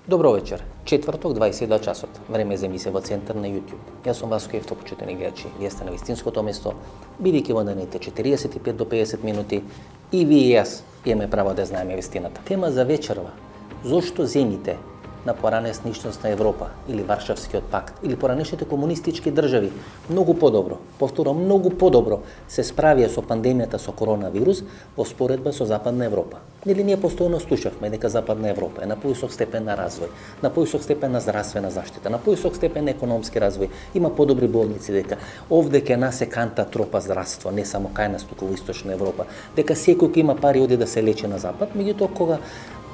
Добро вечер. Четврток, 22 часот. Време за емисија во Центар на YouTube. Јас сум Васко Евто, почитани гледачи. Вие сте на вистинското место, бидејќи во наредните 45 до 50 минути и вие и јас имаме право да знаеме вистината. Тема за вечерва: зошто земјите на поранешната Европа или Варшавскиот пакт или поранешните комунистички држави многу подобро, повторам, многу подобро се справија со пандемијата со коронавирус во споредба со Западна Европа. Нели ние постојано слушавме дека Западна Европа е на поисок степен на развој, на поисок степен на здравствена заштита, на поисок степен на економски развој, има подобри болници, дека овде ке нас се канта тропа здравство, не само кај нас туку во Источна Европа, дека секој кој има пари оди да се лечи на запад, меѓутоа кога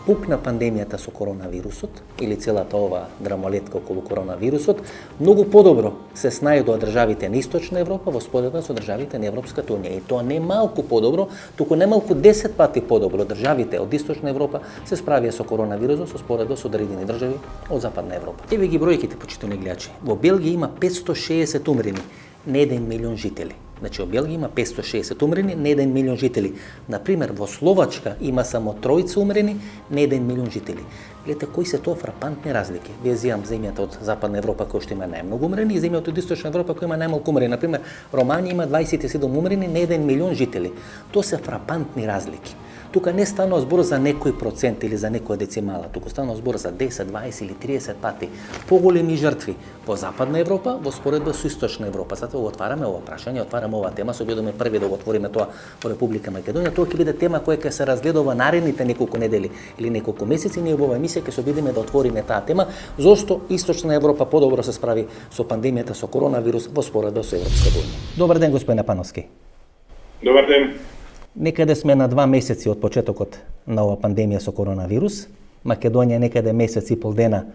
пукна пандемијата со коронавирусот или целата ова драмолетка околу коронавирусот, многу подобро се снајдоа државите на Источна Европа во споредба со државите на Европската унија. И тоа не малку подобро, туку немалку 10 пати подобро државите од Источна Европа се справија со коронавирусот со споредба со одредени држави од Западна Европа. Еве ги бројките, почитани гледачи. Во Белгија има 560 умрени на 1 милион жители. Значи, во Белгија има 560 умрени на 1 милион жители. Например, во Словачка има само 3 умрени на 1 милион жители. Гледате кои се тоа фрапантни разлики. Вие земјам земјата од Западна Европа која што има најмногу умрени и земјата од Источна Европа која има најмалку умрени. Например, Романија има 27 умрени на 1 милион жители. Тоа се фрапантни разлики. Тука не станува збор за некој процент или за некоја децимала, туку станува збор за 10, 20 или 30 пати поголеми жртви во Западна Европа во споредба со Источна Европа. Затоа го отвараме ова прашање, отвараме оваа тема, се обидуваме први да го отвориме тоа во Република Македонија. Тоа ќе биде тема која ќе се разгледува наредните неколку недели или неколку месеци. Ние во оваа емисија ќе се обидиме да отвориме таа тема, зошто Источна Европа подобро се справи со пандемијата со коронавирус во споредба со Европската унија. Добар ден, господине Пановски. Добар ден. Некаде сме на 2 месеци од почетокот на ова пандемија со коронавирус. Македонија некаде месец и пол дена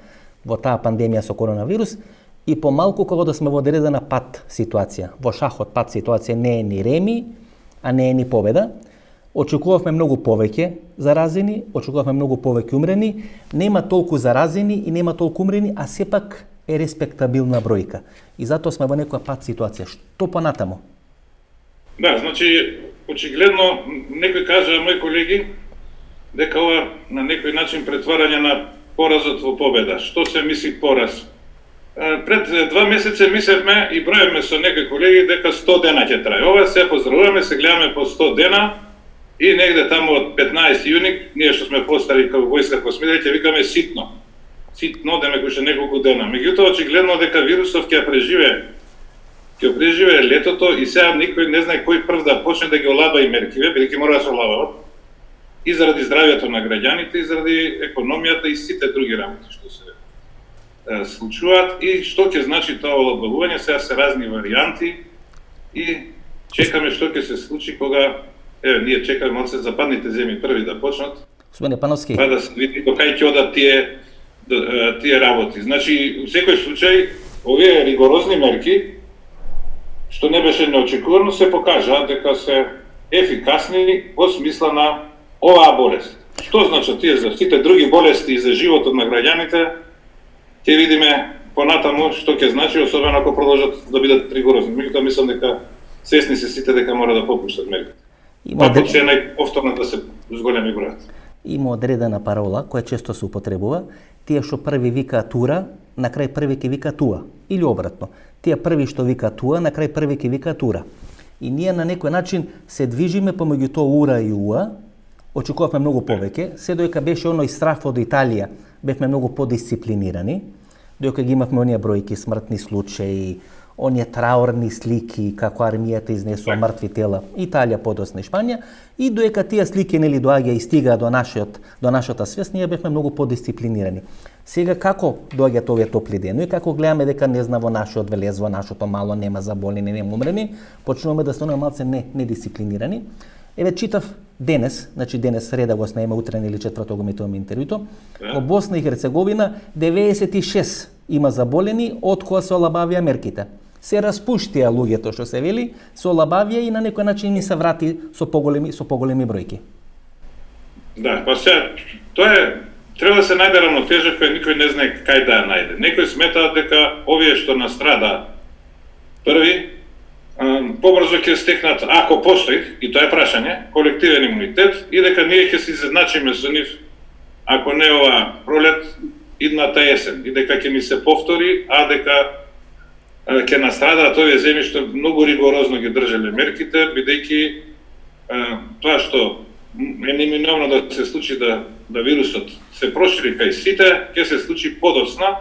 во таа пандемија со коронавирус и помалку кога да сме во одредена пат ситуација. Во шахот пат ситуација не е ни реми, а не е ни победа. Очекувавме многу повеќе заразени, очекувавме многу повеќе умрени, нема толку заразени и нема толку умрени, а сепак е респектабилна бројка. И затоа сме во некоја пат ситуација. Што понатаму? Да, значи, очигледно, некој кажа, мои колеги, дека ова на некој начин претварање на поразот во победа. Што се мисли пораз? Пред 2 месеца мислевме и броевме со некои колеги дека 100 дена ќе трае. Ова се поздравуваме, се гледаме по 100 дена и негде таму од 15 јуни, ние што сме постари како војска космидеј, ќе викаме ситно. Ситно, да ме куше неколку дена. Меѓутоа, очигледно дека вирусов ќе преживее летото и сега никој не знае кој прв да почне да ги олаба и меркиве, бидејќи мора да се олабават и заради здравјето на граѓаните, и заради економијата и сите други работи што се случуваат. И што ќе значи тоа олабавување, сега се разни варијанти и чекаме што ќе се случи кога, ние чекаме од се западните земји први да почнат. Господине Пановски, па да се види до кај ќе одат тие работи. Значи, во секој случај, овие ригорозни мерки, што не беше неочекувано, се покажа дека се ефикасни во смисла на оваа болест. Што значат тие за сите други болести и за животот на граѓаните, ќе видиме понатаму што ќе значи, особено ако продолжат да бидат ригорозни. Меѓутоа мислам дека свесни се сите дека мора да попуштат мерките. Ако ќе најповторно да се зголеми бројот. Има одредена парола која често се употребува: тие што први викаат ура, на крај први ќе викаат туа, или обратно. Тие први што викаат туа, на крај први ќе викаат ура. И ние на некој начин се движиме помеѓу тоа ура и уа. Очекувавме многу повеќе, се доека беше оној страф од Италија, бевме многу подисциплинирани, доека ги имавме оние бројки смртни случаи, оние траурни слики како армијата изнесува мртви тела, Италија, подосна Шпанија, и доека тие слики нели доаѓа и стига до нашата свест, ние бевме многу подисциплинирани. Сега како доаѓаат овие топли денови, како гледаме дека не зна во нашиот велез, во нашето мало нема заболени, нема умрени, почнуваме да стануваме малце недисциплинирани. Еве читав денес, значи денес среда го снаеме, утре или четврток го метуваме интервјуто, во Босна и Херцеговина 96 има заболени од кога се олабавија мерките. Се распуштија луѓето, што се вели, се олабавија и на некој начин ни се врати со поголеми бројки. Да, па сега, треба да се најде равнотежа која никој не знае кај да ја најде. Некој сметаат дека овие што настрада први, побрзо ќе стекнат, ако постои, и тоа е прашање, колективен имунитет, и дека ние ќе се изедначиме со нив, ако не ова пролет, идната есен и дека ќе ми се повтори, а дека ќе настрадаат овие земји што многу ригорозно ги држеле мерките, бидејќи тоа што е неминовно да се случи да вирусот се прошири кај сите, ќе се случи подоцна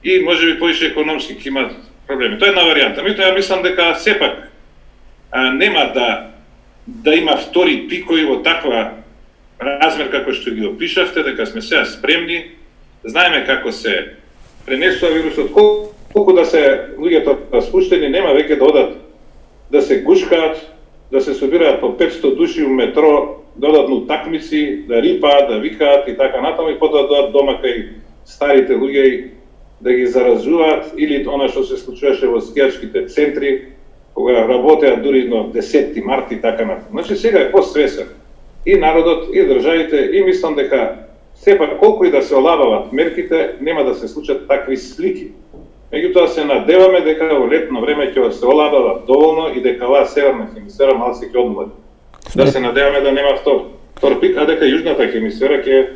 и можеби поише економски ќе имат проблеми. Тоа е една варијанта. Меѓутоа ја мислам дека сепак нема да има втори пикови во таква размер како што ги опишавте, дека сме сега спремни, знаеме како се пренесува вирусот, колку да се луѓето распуштени, нема веќе да одат да се гушкаат, да се собираат по 500 души у метро, да одат на утакмици, да рипаат, да викаат и така натаму и потоа да одат дома кај старите луѓе да ги заразуваат или она што се случуваше во скијачките центри, кога работеа дури до 10 март и така натаму. Значи сега е посвесен и народот и државите и мислам дека сепак колку и да се олабават мерките, нема да се случат такви слики. Меѓутоа се надеваме дека во летно време ќе се олабава доволно и дека оваа северна хемисфера малце ќе одмори. Да се надеваме да нема втор пик, а дека јужната хемисфера ќе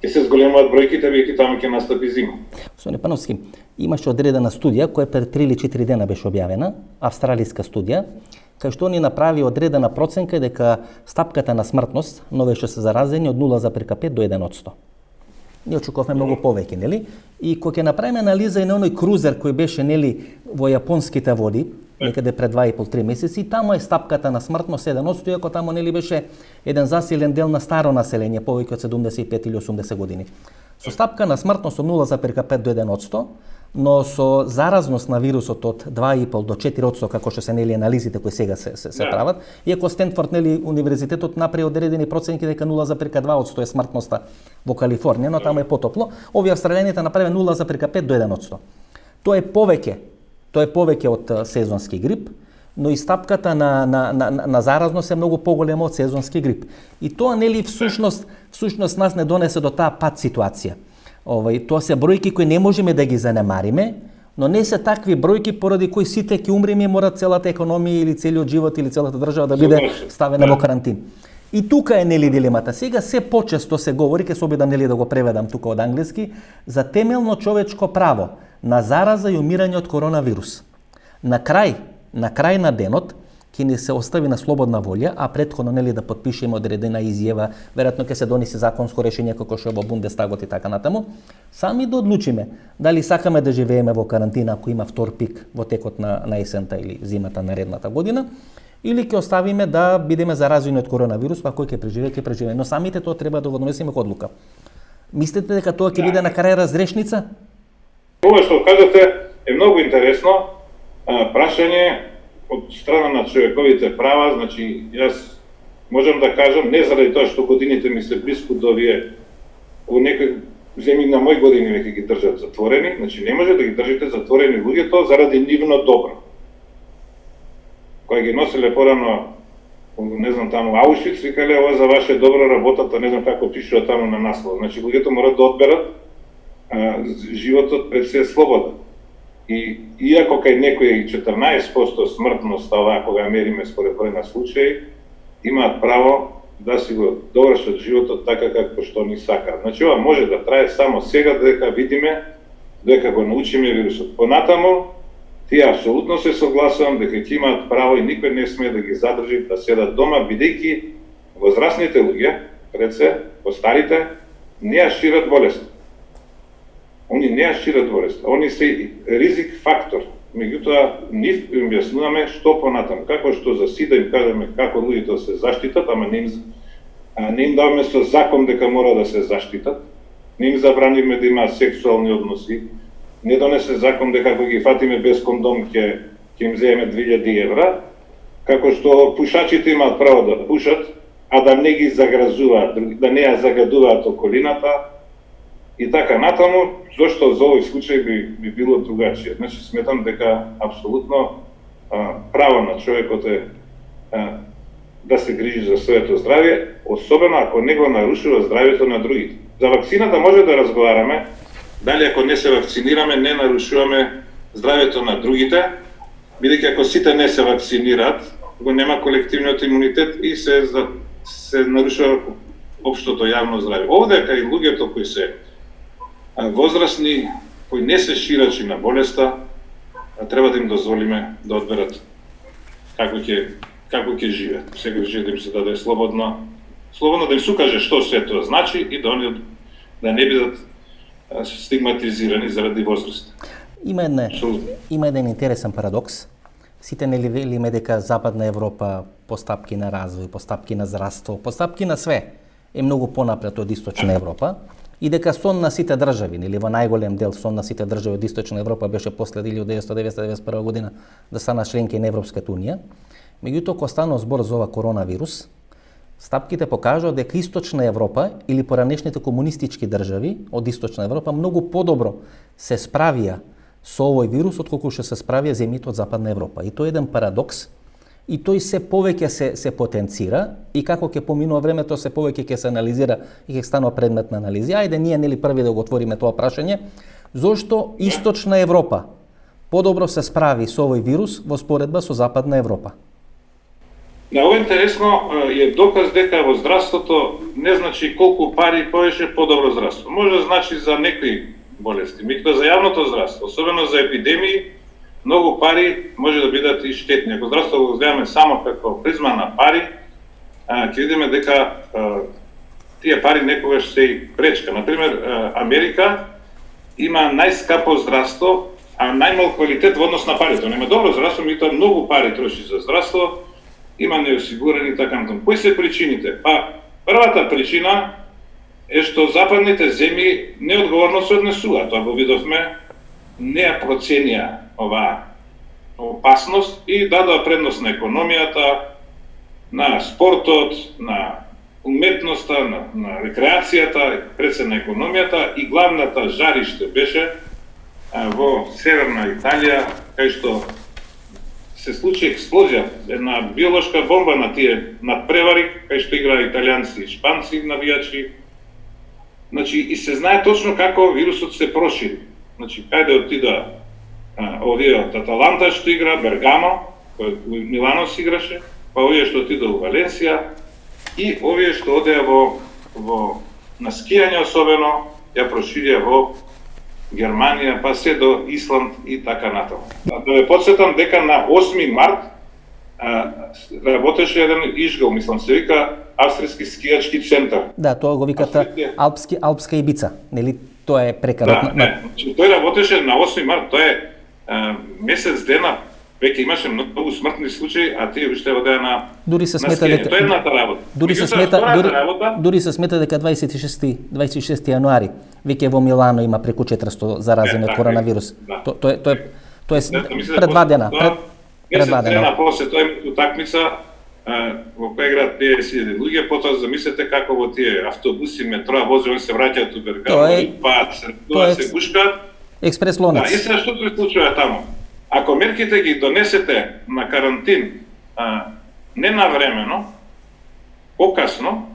се зголемуваат бројките, бидејќи таму ќе настапи зима. Господин Пановски, имаше одредена студија која пред 3 или 4 дена беше објавена, австралиска студија, кај што ни направи одредена проценка дека стапката на смртност на овие што се заразени од 0,5 до 1%. Ние очекувавме многу повеќе, нели? И кога ќе направиме анализа и на оној крузер кој беше, нели, во јапонските води, некаде пред 2,5-3 месеци, таму е стапката на смртност 1%, иако таму, нели, беше еден заселен дел на старо население, повеќе од 75 или 80 години. Со стапка на смртност од 0,5 до 1%, но со заразност на вирусот од 2,5 до 4%, како што се, нели, анализите кои сега се прават, иако Стенфорд, нели, универзитетот направи одредени проценки дека 0,2% е смртноста во Калифорнија, но таму е потопло, овие австралијаните направи 0,5 до 1%. Тоа е повеќе од сезонски грип, но и стапката на заразност е многу поголема од сезонски грип. И тоа, нели, всушност нас не донесе до таа пат ситуација. Тоа се бројки кои не можеме да ги занемариме, но не се такви бројки поради кои сите ќе умреме и мора целата економија или целиот живот или целата држава да биде ставена во карантин. И тука е, нели, дилемата. Сега се почесто се говори, ќе се обидам, нели, да го преведам тука од англиски, за темелно човечко право на зараза и умирање од коронавирус. На крај на денот ќе ни се остави на слободна волја, а претходно, нели, да подпишеме одредена изјава, веројатно ќе се донесе законско решение како што е во Бундестагот и така натаму, сами да одлучиме дали сакаме да живееме во карантина ако има втор пик во текот на есента или зимата наредната година, или ќе оставиме да бидеме заразени од коронавирус, па кој ќе преживее, но самите тоа треба да го донесеме одлука. Мислите дека тоа ќе биде на крај разрешница? Ова што кажате е многу интересно прашање од страна на човековите права. Значи, јас можам да кажам, не заради тоа што годините ми се блиску до овие, во некои земји на мои години веќе ги држат затворени, значи не може да ги држите затворени луѓето заради нивно добро. Кои ги носеле порано, не знам, таму Аушвиц, викале, ова за ваше добро работата, не знам како пишува таму на наслов. Значи, луѓето морат да одберат животот пред се слобода. И иако кај некои 14% смртност, оваа кога мериме според број на случаи, имаат право да си го довршат животот така како што ни сакаат. Значи, ова може да трае само сега, дека видиме, дека го научиме вирусот. Понатаму, тие апсолутно се согласувам дека ќе имаат право и никој не смее да ги задржи да седат дома, бидејќи возрастните луѓе, пред се, постарите, не ја шират болест. Они не ја шират болест, они се ризик фактор. Меѓутоа, нив им објаснуваме што понатаму, како што за сите им кажеме како луѓето се заштитат, ама не им даваме со закон дека мора да се заштитат, не им забранивме да имаат сексуални односи, не донесе закон дека ако ги фатиме без кондом ќе им земеме 2000 евра, како што пушачите имаат право да пушат, а да не ги загразуваат, да не ја загадуваат околината, и така натаму, зашто за овој случај би било другачие. Значи, сметам дека апсолутно право на човекот е да се грижи за своето здравје, особено ако не го нарушува здравјето на другите. За вакцината може да разговараме, дали ако не се вакцинираме, не нарушуваме здравјето на другите, бидејќи ако сите не се вакцинираат, го нема колективниот имунитет и се нарушува општото јавно здравје. Овде кај луѓето кои се возрастни кои не се ширачи на болеста, треба да им дозволиме да одберат како ќе живеат. Секој да им се даде слободно да им се укаже што се тоа значи и да они да не бидат стигматизирани заради возраст. Има еден интересен парадокс. Сите нели велиме дека Западна Европа постапки на развој, постапки на здравство, постапки на све е многу понапред од Источна Европа и дека сон на сите држави, нели во најголем дел сон на сите држави од Источна Европа беше после 1991 година да станат членки на Европската унија. Меѓутоа, кога станува збор за ова коронавирус, стапките покажуваат дека Источна Европа или поранешните комунистички држави од Источна Европа многу подобро се справија со овој вирус отколку што се справија земјите од Западна Европа. И тоа е еден парадокс и тој се повеќе се потенцира и како ќе поминува времето се повеќе ќе се анализира и ќе станува предмет на анализи. Ајде ние нели први да го отвориме тоа прашање, зошто Источна Европа подобро се справи со овој вирус во споредба со Западна Европа? Ова интересно е доказ дека во здравството не значи колку пари повеќе подобро здравство. Може да значи за некои болести, меѓутоа за јавното здравство, особено за епидемии, многу пари може да бидат и штетни. Ако здравството го гледаме само како призма на пари, ќе видиме дека тие пари некогаш се и пречка. Например, Америка има најскапо здравство, а најмал квалитет во однос на парите. Нема добро здравство, меѓутоа многу пари троши за здравство, има неосигурени така натаму. Кои се причините? Првата причина е што западните земји неодговорно се однесуваат. Тоа го видовме, не ја проценија оваа опасност и дадоа предност на економијата, на спортот, на уметноста, на рекреацијата, пред се на економијата и главната жариште беше во Северна Италија, кај што се случи експлозија, една биолошка бомба на тие надпревари, кај што играа италијанци и шпанци навијачи. Значи, и се знае точно како вирусот се прошири. Значи, кајде отида овие од Аталанта што игра, Бергамо, кој Милано си играше, па овие што отида во Валенсија и овие што одеа на скијање особено, ја проширија во Германија, па се до Исланд и така натаму. Да ве подсетам дека на 8 март работеше еден Ижгал, мислам се вика Австријски скијачки центар. Да, тоа го викате Алпска Ибица, нели? Тоа е прекарот значи, тој работеше на 8 март, тоа е месец дена, веќе имаше многу смртни случаи, а тие уште одеа на дури се смета дека тоа е едната работа. Дури се смета дека 26 јануари веќе во Милано има преку 400 заразени од коронавирус. Тоа е пред 2 дена. Месец дена после тоа е утакмица во која играат 50.000 луѓе, потоа замислете како во тие автобуси, метро, вози, они се враќаат у Бергамо и тоа се гушкаат. Експрес лонец. Да, и сега што се случува таму? Ако мерките ги донесете на карантин ненавремено, покасно,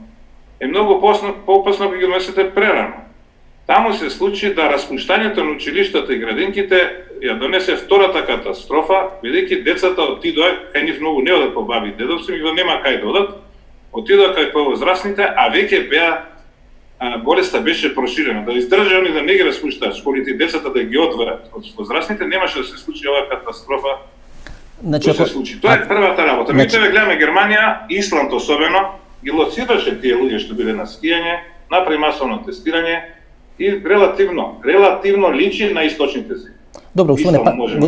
е многу поопасно кога ги донесете прерано. Таму се случи да распуштањето на училиштата и градинките ја донесе втората катастрофа, бидејќи децата отидоа кај нив многу не одат по баби и дедовци, меѓутоа нема кај да одат, отидоа кај повозрастните, а веќе беа болеста беше проширена. Да издржа они да не ги распуштаат школите и децата да ги одвојат од возрастните, немаше да се случи оваа катастрофа. Значи, се случи. Тоа е првата работа. Меѓутоа гледаме Германија, Исланд особено, ги лоцираше тие луѓе што биле на скијање, направи масовно тестирање и релативно личи на источните земји. Добро,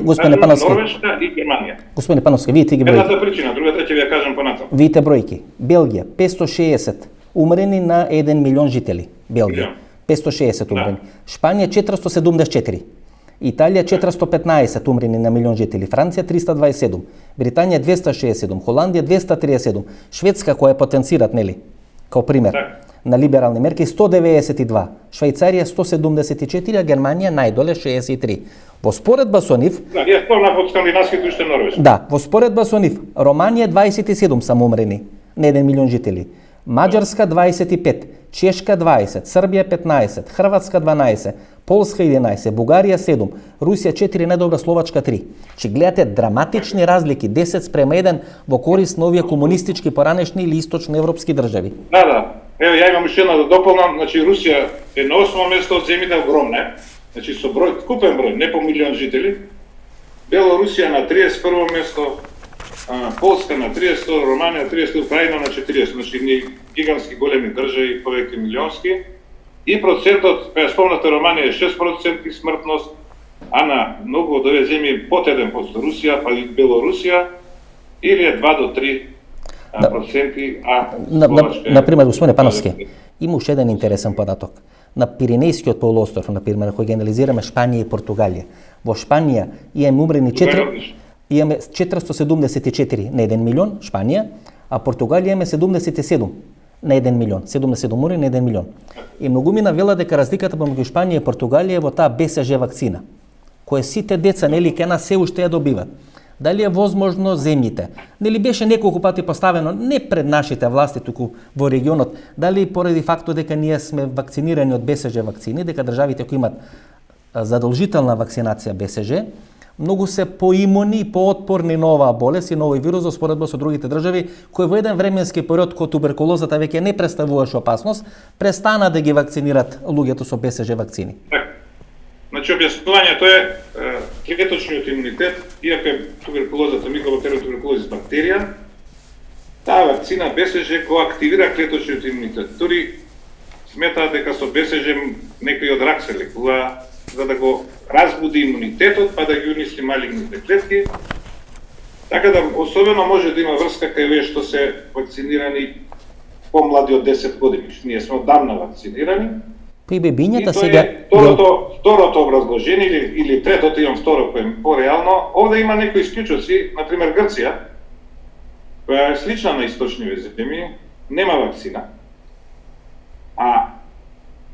господине Пановски. Норвешка и Германија. Господине Пановски, видите ги бројки. Едната причина, другата ќе ви ја кажам понатаму. Видите бројки. Белгија 560 умрени на 1 милион жители. Белгија 560 умрени. Шпанија 474. Италија 415 умрени на милион жители. Франција 327. Британија 267. Холандија 237. Шведска која потенцират, нели? Као пример. На либерални мерки 192, Швајцарија 174, а Германија најдоле 63. Во споредба со нив, ние спомна од скандинавските уште Норвешка. Да, во споредба со нив, Романија 27 само умрени на 1 милион жители. Маđarска 25, Чешка 20, Србија 15, Хрватска 12, Полска 11, Бугарија 7, Русија 4, најдобра Словачка 3. Че гледате драматични разлики, 10 спрема 1 во корист на овие комунистички, поранешни или источноевропски држави. Да. Ево, ја имам уште една да дополнам, значи Русија е на 8 место од земјите, огромна е, значи со број, купен број, не по милион жители. Белорусија на 31 место, Полска на 30, Романија на 30, Украина на 40, значи ни гигантски големи држави, повеќе милионски. И процентот, кога спомнате Романија е 6% смртност, а на многу од овие земји под 1%, Русија, па и Белорусија, или е 2 до 3 проценти, Например, господине Пановски, има уште еден интересен податок. На Пиренејскиот полуостров, например, кога ги анализираме Шпанија и Португалија, во Шпанија имаме умрени 474 на 1 милион, Шпанија, а Португалија имаме 77 на 1 милион, 77 умрени на 1 милион. И многумина велат дека разликата помеѓу Шпанија и Португалија е во таа БСЖ вакцина, која сите деца, нели, ке нас се уште ја добиват. Дали е возможно земјите? Нели беше неколку пати поставено не пред нашите власти, туку во регионот, дали поради фактот дека ние сме вакцинирани од БСЖ вакцини, дека државите кои имат задолжителна вакцинација БСЖ, многу се поимуни и поотпорни на оваа болест и на овој вирус во споредба со другите држави, кои во еден временски период кога туберкулозата веќе не представуваше опасност, престана да ги вакцинират луѓето со БСЖ вакцини. Значи, објаснувањето е клеточниот имунитет, иако е туберкулозата, микробактериот туберкулозис бактерија, таа вакцина БСЖ го активира клеточниот имунитет. Дури сметаат дека со БСЖ некои од рак се лекува, за да го разбуди имунитетот, па да ги униси малигните клетки. Така да, особено може да има врска кај овие што се вакцинирани помлади од 10 години. Ние сме одамна вакцинирани. При бебињата сега второто образложение или третото, имам второ кој е пореално, овде има некои исклучоци, например Грција, која е слична на источниве земји, нема вакцина, а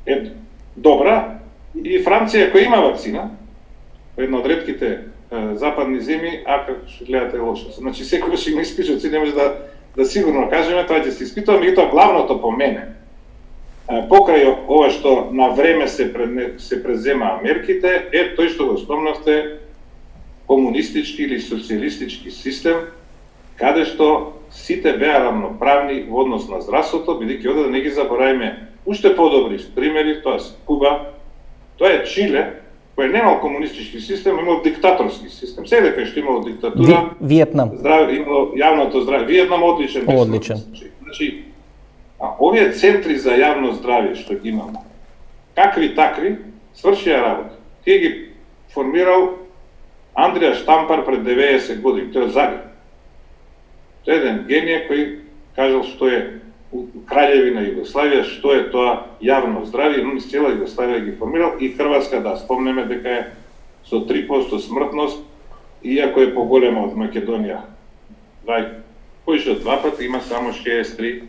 е добра, и Франција која има вакцина, една од ретките западни земји, а како што гледате лошо. Значи секогаш има исклучоци, не може да сигурно кажеме, тоа ќе се испитува, меѓутоа главното по мене, покрај ова што на време се презема мерките, е тој што го спомнавте комунистички или социјалистички систем, каде што сите беа равноправни во однос на здравството, бидејќи овде да не ги заборавиме уште подобри примери, тоа е Куба, тоа е Чиле, кој немал комунистички систем, имал диктаторски систем. Сега дека што имало диктатура, Виетнам, имало јавното здравје, Виетнам одличен. Значи, овие центри за јавно здравје што ги имаме, какви такви, свршија работа. Тие ги формирал Андрија Штампар пред 90 години, тој е Загреб. Тој е еден генија кој кажал што е Краљевина Југославија, што е тоа јавно здравје, но низ цела Југославија ги формирал, и Хрватска, да спомнеме дека е со 3% смртност, иако е поголема од Македонија. Повеќе од 2 пати има само 63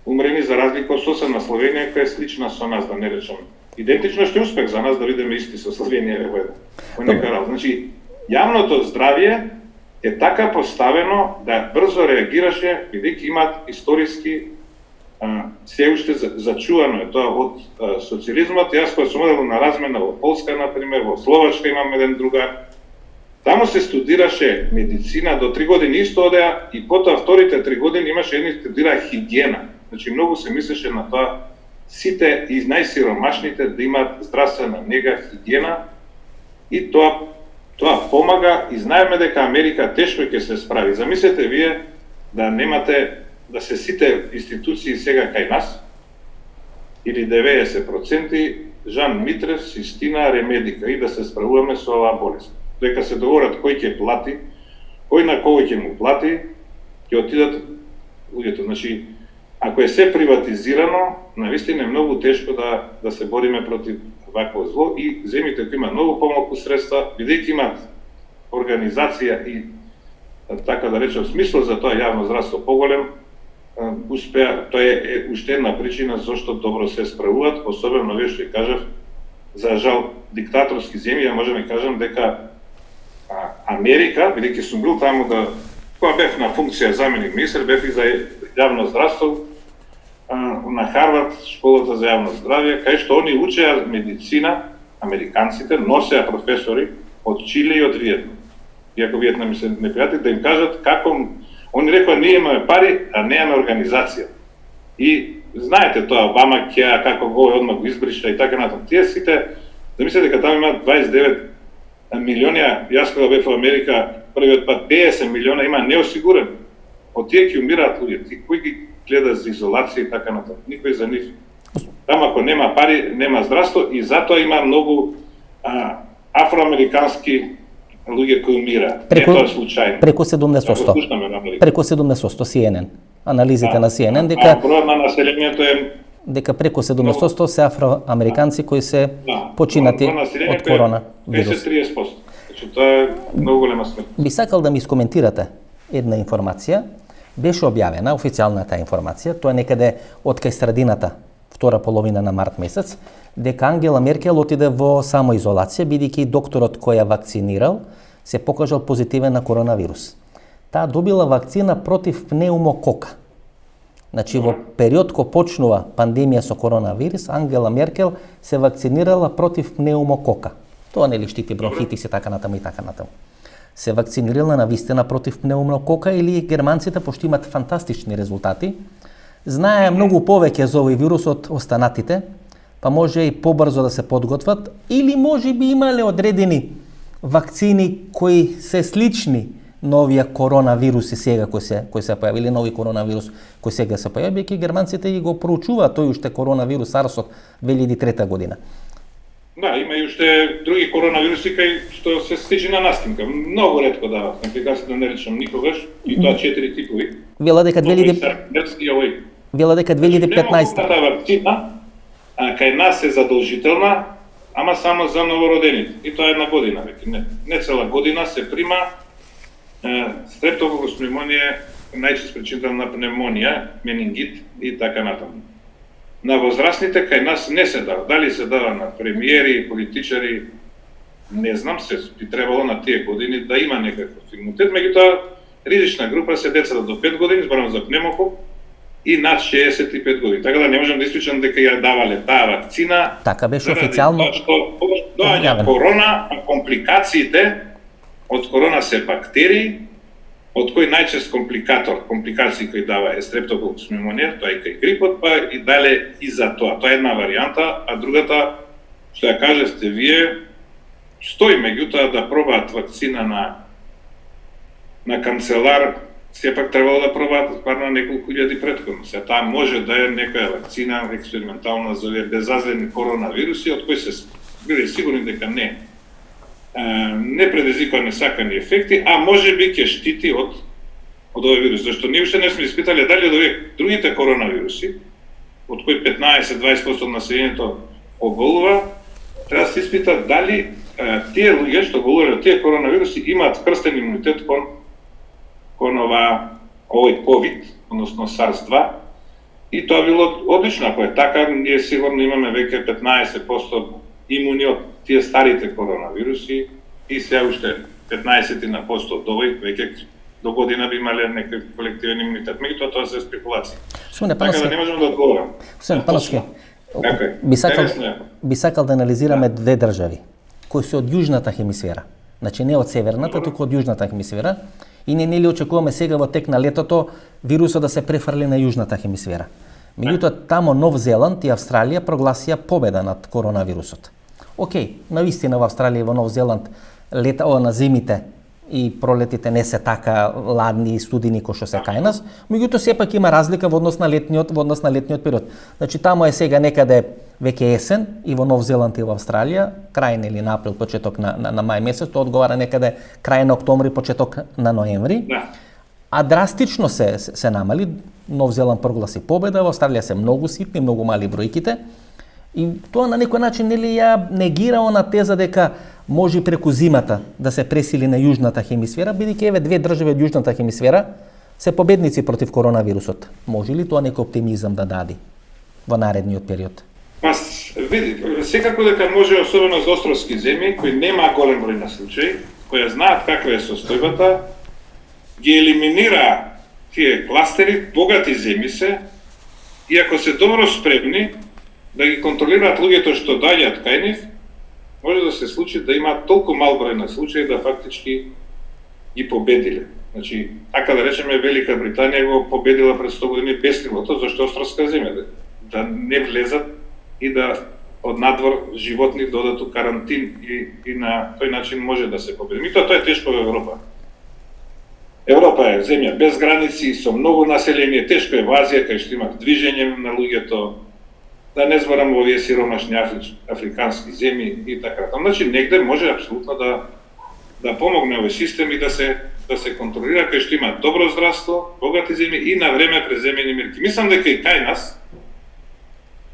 умрени, за разлика од соседна Словенија, која е слична со нас, да не речем. Идентично ще успех за нас да видиме исти со Словенија во нека работа. Значи, јавното здравје е така поставено да брзо реагираше, бидејќи имаат историски се уште зачувано е тоа од социјализмот. Јас кој сум одел на размена во Полска, например, во Словачка имам еден другар. Таму се студираше медицина до 3 години исто одеа, и потоа вторите 3 години имаше едни студира хигиена. Значи, многу се мислеше на тоа сите и најсиромашните да имаат здравствена нега, хигиена, и тоа помага, и знаеме дека Америка тешко ќе се справи. Замислете вие да немате, да се сите институции сега кај нас, или 90% Жан Митрев, Систина, Ремедика, и да се справуваме со оваа болест. Дека се договорат кој ќе плати, кој на кој ќе му плати, ќе отидат луѓето. Значи, ако е се приватизирано, навистина е многу тешко да се бориме против вакво зло, и земјите кои имаат многу помалку средства, бидејќи имаат организација и, така да речем, смисол за тоа јавно здравство поголем, успеа. Тоа е уште една причина зашто добро се справуваат, особено вие што кажав, за жал диктаторски земји. Можеме да кажем дека Америка, бидејќи сум бил таму, кога бев на функција заменик министер, бев и за јавно здравство на Харвард, школата за јавно здравје, кај што они учеа медицина, американците, носеа професори од Чиле и од Виетнам. Иако Виетнам се непријатели, да им кажат како, они рекоа ние имаме пари, а не имаме организација. И знаете тоа, Обама ќе како го одмah го избриша и така натаму. Тие сите, да мислите дека таму има 29 милиони, јас кога бев во Америка, првиот пат 50 милиона има неосигурен. Од тие ќе умираат луѓе, кој ги гледа за изолација и така натаму, никој за нив. Таму ако нема пари, нема здравство и затоа има многу афроамерикански луѓе кои умираат. Не тоа е случајно. Преку 70%. Преку 70% CNN. Анализите на CNN дека бројот на населението е дека преку 70% се афроамериканци кои се починати од корона вирус. 50-30%. Значи тоа е многу голема смрт. Би сакал да ми искоментирате една информација. Беше објавена официјалната информација, тоа е некаде од кај средината, втора половина на март месец, дека Ангела Меркел отиде во самоизолација бидејќи докторот кој ја вакцинирал се покажал позитивен на коронавирус. Таа добила вакцина против пнеумокока. Значи во период кога почнува пандемија со коронавирус, Ангела Меркел се вакцинирала против пнеумокока. Тоа нели штити бронхитис и така натаму и така натаму. Се вакцинирала на вистина против пнеумокока или германците, пошто имат фантастични резултати, знае многу повеќе за овој вирус од останатите, па може и побрзо да се подготват, или може би имале одредени вакцини кои се слични на овие коронавируси сега кои се појавили, нови коронавирус кои сега се појави, бидејќи германците ги го проучуваат тој уште коронавирус SARS од 2003 година. Да, има и уште други коронавируси кај што се сличи на настимка. Многу ретко дават, компликации да не речем никогаш, и тоа 4 типови. Вела дека 2015. Таа вакцина кај нас е задолжителна, ама само за новородените. И тоа е една година веќе, не цела година се прима стрептококус пневмонија, најчест причинител на пневмонија, менингит и така натаму. На возрастните кај нас не се дава. Дали се дава на премиери, политичари, не знам, се би требало на тие години да има некаков имунитет. Меѓутоа, ризична група се децата до 5 години, зборам за пневмокок, и над 65 години. Така да не можам да исклучам дека ја давале таа вакцина. Така беше официјално. Доаѓа корона, а компликациите од корона се бактерии, од кој најчест компликации кои дава е стрептококус пневмонија, тоа е кај грипот, па и дале и за тоа. Тоа е една варијанта, а другата, што ја кажевте вие, стои меѓутоа да пробаат вакцина на канцелар, сепак требало да пробаат парно неколку илјади претходно. Се таа може да е некоја вакцина експериментална за овие безазлени коронавируси, од кои се биле сигурни дека не предизвикува несакани ефекти, а може би ќе штити од овој вирус. Зашто ние уште не сме испитале дали од овие другите коронавируси, од кои 15-20% од населението оболува, треба да се испита дали тие луѓе што болувале од тие коронавируси имаат крстен имунитет кон овој COVID, односно SARS-2, и тоа било одлично. Ако е така, ние сигурно имаме веќе 15% имуни од тие старите коронавируси и сега уште 15% од овој, веќе до година би имале некој колективен имунитет. Меѓутоа тоа се спекулации. Така да не можам да одговорам. Господин Пановски, би сакал да анализираме две држави кои се од јужната хемисфера. Значи не од северната, туку од јужната хемисфера. И не нели очекуваме сега во тек на летото вирусот да се префрли на јужната хемисфера. Меѓутоа тамо Нов Зеланд и Австралија прогласија победа над коронавирусот. Океј, навистина во Австралија и во Нов Зеланд на зимите и пролетите не се така ладни и студени кои што се кај нас, меѓутоа сепак има разлика во однос на летниот период. Значи тамо е сега некаде веќе есен и во Нов Зеланд и во Австралија, крај или на април, почеток на мај месец, тоа одговара некаде крај на октомври, почеток на ноември. А драстично се намали. Нов Зеланд прогласи победа, во Австралија се многу ситни, многу мали бројките. И тоа на некој начин нели ја негира она теза дека може преку зимата да се пресили на јужната хемисфера, бидејќи еве две држави од јужната хемисфера се победници против коронавирусот. Може ли тоа некој оптимизам да даде во наредниот период? Па види, секако дека може, особено за островски земји кои нема голем број на случаи, кои знаат каква е состојбата, ги елиминира тие кластери, богати земји се, и ако се добро спремни да ги контролираат луѓето што доаѓаат кај нив, може да се случи да има толку мал број на случаи да фактички ги победиле. Значи, така да речеме, Велика Британија го победила пред 100 години без нивото, зашто островска земја. да не влезат и да од надвор животни додат у карантин и на тој начин може да се победи. Тоа е тешко во Европа. Европа е земја без граници, со многу население, тешко е во Азија, кај што има движење на луѓето, да не зборам во овие сиромашни африкански земји и така. Значи негде може апсолутно да помогне овој систем и да се контролира, кај што има добро здравство, богати земји и на време преземени мерки. Мислам дека и кај нас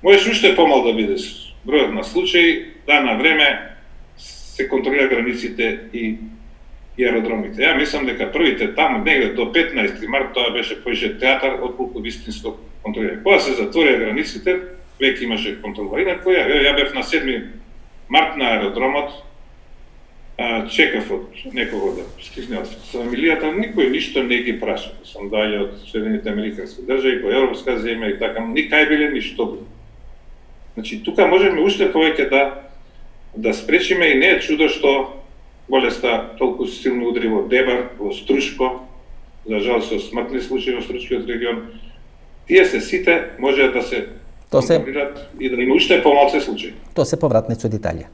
можеш уште помал да бидеш. Бројот на случаи, да на време се контролира границите и аеродромите. Ја мислам дека првите таму негде до 15 март тоа беше поише театар отколку вистинско контролирање. Кога се затворија границите, веќе имаше контрола. Инаку ја бев на 7 март на аеродромот, чекав од некого да стигне од фамилијата, никој ништо не ги праша. Сам даја од Соединените американски држави, по европска земја и така, никај биле ништо биле. Значи, тука можеме уште повеќе да спречиме и не е чудо што болеста толку силно удри во Дебар, во Струшко, за жал со смртни случаи во Струшкиот регион. Тие се сите може да се контролират и да има уште помалце случаи. Тоа се повратници од Италија.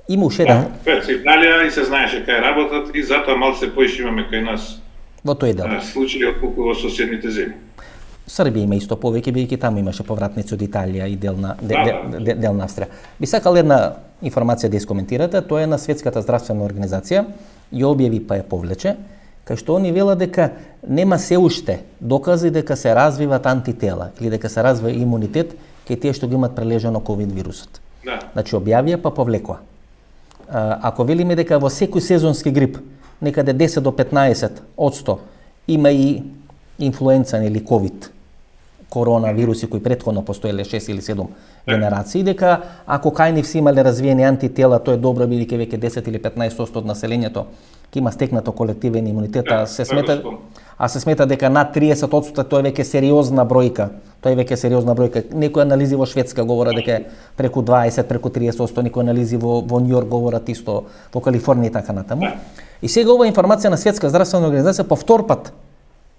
Има уште еден... Да, се Италија и се знаеше кај работат и затоа малце поише имаме кај нас во тој дел. Случаи отколку во соседните земји. Србија има исто повеќе, бидејќи таму имаше повратници од Италија и дел на Австрија. Би сакал една информација да искоментирате, тоа е на Светската здравствена организација, ја објави па ја повлече, кај што они велат дека нема се уште докази дека се развиват антитела или дека се развива имунитет кај тие што го имат прележано ковид вирусот. Да. Значи објавија па повлекоа. Ако велиме дека во секој сезонски грип некаде 10 до 15% има и инфлуенца или ковид коронавируси кои претходно постоеле 6 или 7 генерации, дека ако кај нив се имале развиени антитела, тоа е добро бидејќи веќе 10 или 15% од населението ќе има стекнато колективен имунитет, а се смета дека над 30% тоа е веќе сериозна бројка. Тоа е веќе сериозна бројка. Некои анализи во Шведска говорат дека преку 20, преку 30%, некои анализи во Њујорк говорат исто, во Калифорнија и така натаму. И сега ова информација на Светска здравствена организација по втор пат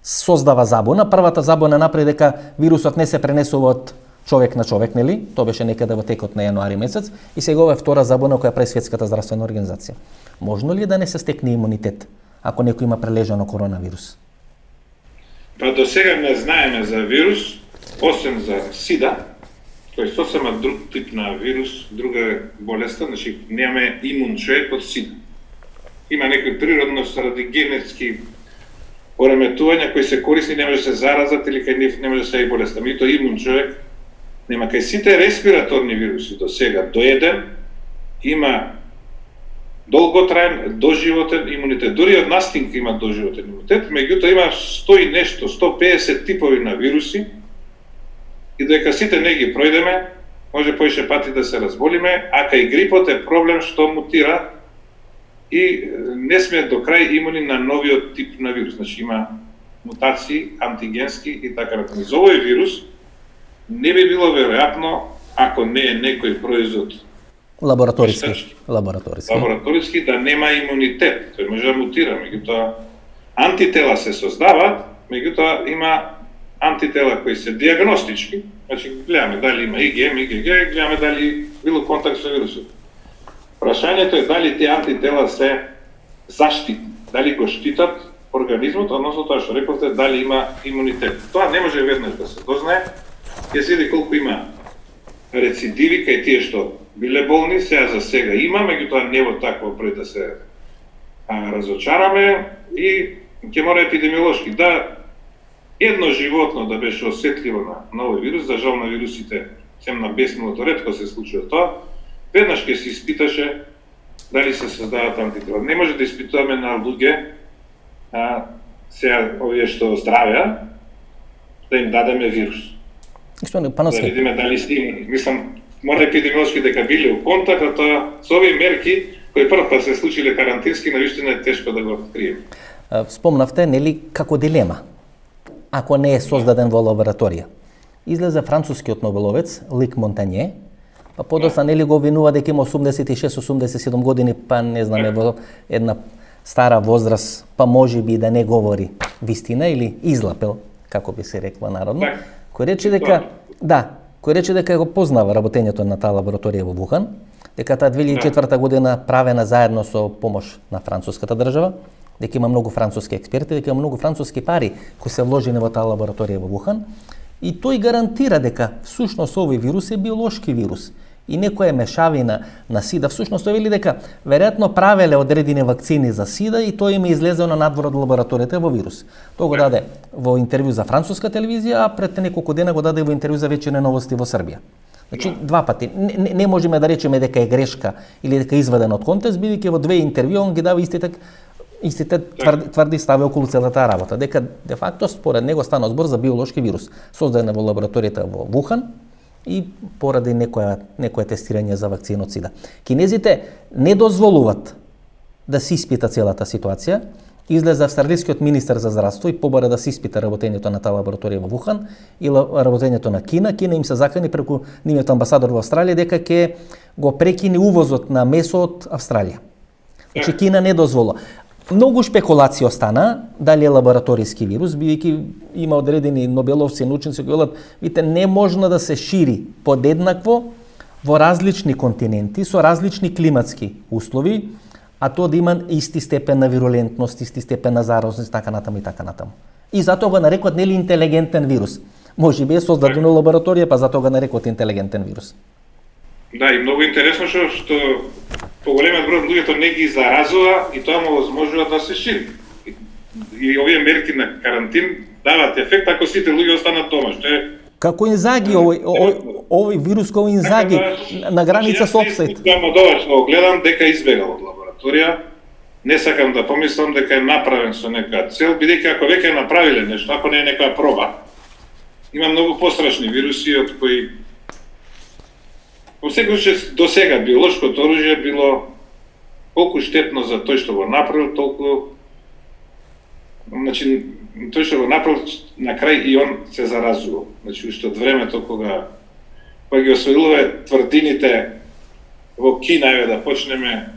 создава забуна. Првата забуна направи дека вирусот не се пренесува од човек на човек, нели? Тоа беше некаде во текот на јануари месец и сега ова е втора забуна која прави Светската здравствена организација. Можно ли да не се стекне имунитет ако некој има прележано коронавирус? Па до сега не знаеме за вирус, освен за СИДА, тој е сосема друг тип на вирус, друга болеста, значи немаме имун човек од СИДА. Има некои природно заради генетски пореметувања кои се корисни, не може да се заразат или кај нив не може да се и болеста. Мито имун човек нема. Кај сите респираторни вируси до сега, до еден, има долготраен, доживотен имунитет. Дури од настинка има доживотен имунитет, меѓутоа има 100 и нешто, 150 типови на вируси и дека сите не ги пројдеме, може поише пати да се разболиме, а кај грипот е проблем што мутира и не сме до крај имуни на новиот тип на вирус. Значи има мутации, антигенски и така натаму. За овој вирус не би било веројатно ако не е некој производ лабораториски да нема имунитет. Тој може да мутира, меѓутоа антитела се создаваат, меѓутоа има антитела кои се диагностички, значи гледаме дали има IgM, IgG, гледаме дали било контакт со вирусот. Прашањето е дали тие антитела се заштитни, дали го штитат организмот, односно тоа што рековте, дали има имунитет. Тоа не може веднаш да се дознае. Ќе се види колку има рецидиви кај тие што биле болни, за сега има, меѓутоа не во такво пред да се разочараме и ќе мора епидемиолошки да едно животно да беше осетливо на овој вирус, за жал на вирусите сем на бесмилото ретко се случува тоа, веднаш ќе се испиташе дали се создаваат антитела. Не може да испитуваме на луѓе, сега овие што здравеа, да им дадеме вирус. Да видиме дали сте имуни. Мислам, мора епидемиолошки дека биле у контакт, а тоа со овие мерки кои прв пат се случиле карантински, навистина е тешко да го откриеме. Спомнавте, нели, како дилема, ако не е создаден во лабораторија. Излезе францускиот нобеловец Лик Монтање, па подоцна нели го обвинува дека има 86-87 години, па не знаме во една стара возраст, па можеби да не говори вистина или излапел, како би се рекла народно, кој рече дека да, кој рече дека го познава работењето на таа лабораторија во Вухан, дека таа 2004 година правена заедно со помош на француската држава, дека има многу француски експерти, дека има многу француски пари кои се вложени во таа лабораторија во Вухан, и тој гарантира дека всушност овој вирус е биолошки вирус и некоја мешавина на сида. Всушност тој вели дека веројатно правеле одредени вакцини за сида и тој им е излезено надвор од лабораторијата во вирус. Тој го даде во интервју за француска телевизија, а пред неколку дена го даде во интервју за Вечерни новости во Србија. Значи, два пати. Не можеме да речеме дека е грешка или дека е изваден од контекст, бидејќи во две интервју он ги дава истите тврди стави околу целата работа, дека де факто според него стана збор за биолошки вирус, создаден во лабораторијата во Вухан и поради некоја тестирање за вакцина од сида. Кинезите не дозволуваат да се испита целата ситуација. Излезе австралискиот министер за здравство и побара да се испита работењето на таа лабораторија во Вухан и работењето на Кина. Кина им се закани преку нивниот амбасадор во Австралија дека ќе го прекине увозот на месо од Австралија. Значи Кина не дозвола. Многу шпекулации остана дали е лабораториски вирус, бидејќи има одредени нобеловци и научници кои велат, видите, не можна да се шири подеднакво во различни континенти со различни климатски услови, а тоа да има исти степен на вирулентност, исти степен на заразност, така натаму и така натаму. И затоа го нарекот нели интелигентен вирус. Можеби е создаден во лабораторија, па затоа го нарекот интелигентен вирус. Да, и многу интересно што поголемиот број од луѓето не ги заразува и тоа му возможува да се шири. И овие мерки на карантин дават ефект ако сите луѓе останат дома, што е како Инзаги, овој вирус кој Инзаги на граница со опсет. Јамо довачно гледам дека избегал од лабораторија. Не сакам да помислам дека е направен со некоја цел, бидејќи ако веќе направиле нешто, ако не е некоја проба, има многу пострашни вируси од кои во секој случај до сега биолошкото оружје било колку штетно за тој што го направил, толку значи тој што го направил на крај и он се заразува. Значи уште од времето кога ги освоилове тврдините во Кина, еве да почнеме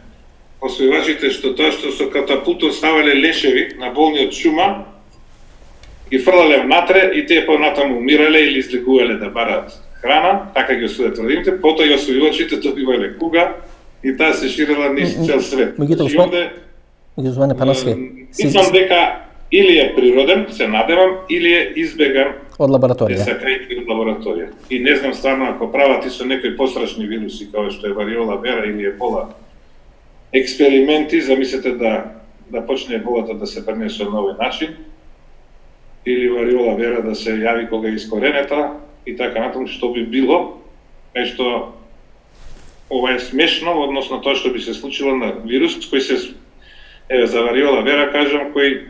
освојувачите што тоа што со катапултот ставале лешеви на болни од чума ги фрлале внатре и тие понатаму умирале или излегувале да барат храна, така ги освојувале тврдините, потоа и освојувачите добивале куга и таа се ширила низ цел свет. Господине Пановски, мислам дека или е природен, се надевам, или е избеган од лабораторија. Од лабораторија. И не знам стварно ако прават и со некои пострашни вируси како што е вариола вера или ебола експерименти, замислете да почне еболата да се пренесе на овој начин, или вариола вера да се јави кога е искоренета и така натаму, што би било, што ова е смешно односно тоа што би се случило на вирус кој се за вариола вера кажам кој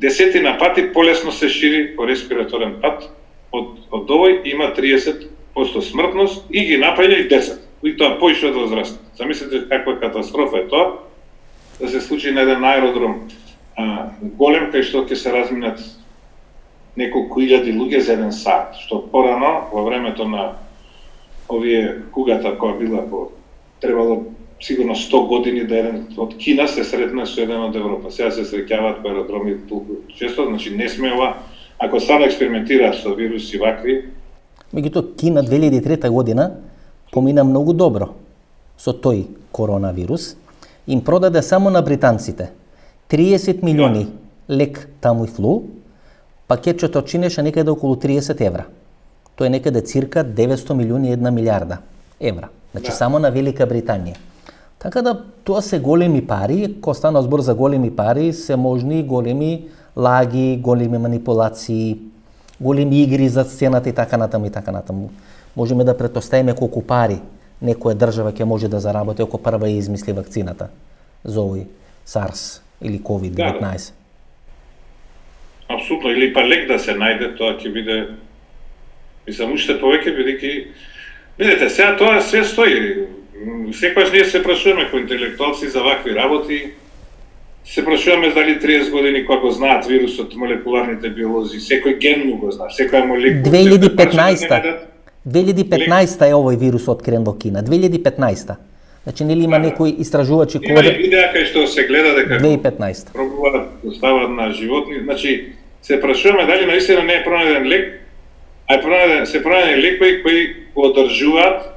десетина пати полесно се шири по респираторен пат од овој, има 30% смртност и ги напаѓа и 10, и тоа поише од возраст. Замислете каква катастрофа е тоа да се случи на еден аеродром голем кај што ќе се разминат неколку илјади луѓе за еден сат, што порано во времето на овие кугата која била требало сигурно 100 години да еден од Кина се сретне со еден од Европа. Сега се среќаваат по аеродроми толку често, значи не сме ова, ако стана експериментираат со вируси вакви. Меѓутоа Кина 2003 година помина многу добро со тој коронавирус. Им продаде само на британците 30 милиони лек Тамифлу, пакетчето чинеше некаде околу 30 евра. Тоа е некаде цирка 900 милиони 1 милиарда евра. Значи само на Велика Британија. Така да тоа се големи пари, кога стана збор за големи пари, се можни големи лаги, големи манипулации, големи игри за сцената и така натаму и така натаму. Можеме да претпоставиме колку пари некоја држава ќе може да заработи ако прва ја измисли вакцината за овој SARS или COVID-19. Да. Апсолутно, или па лек да се најде, тоа ќе биде мислам уште повеќе бидејќи видете, сега тоа све стои. Секогаш ние се прашуваме кои интелектуалци за вакви работи, се прашуваме дали 30 години кога го знаат вирусот, молекуларните биолози, секој ген му го знае, секоја молекула. 2015 е овој вирус открен во Кина, 2015. Значи нели има некои истражувачи кои има видеа кај што се гледа дека 2015 пробуваат да стават на животни, значи се прашуваме дали наистина не е пронајден лек се пронајдени лекови кои го одржуваат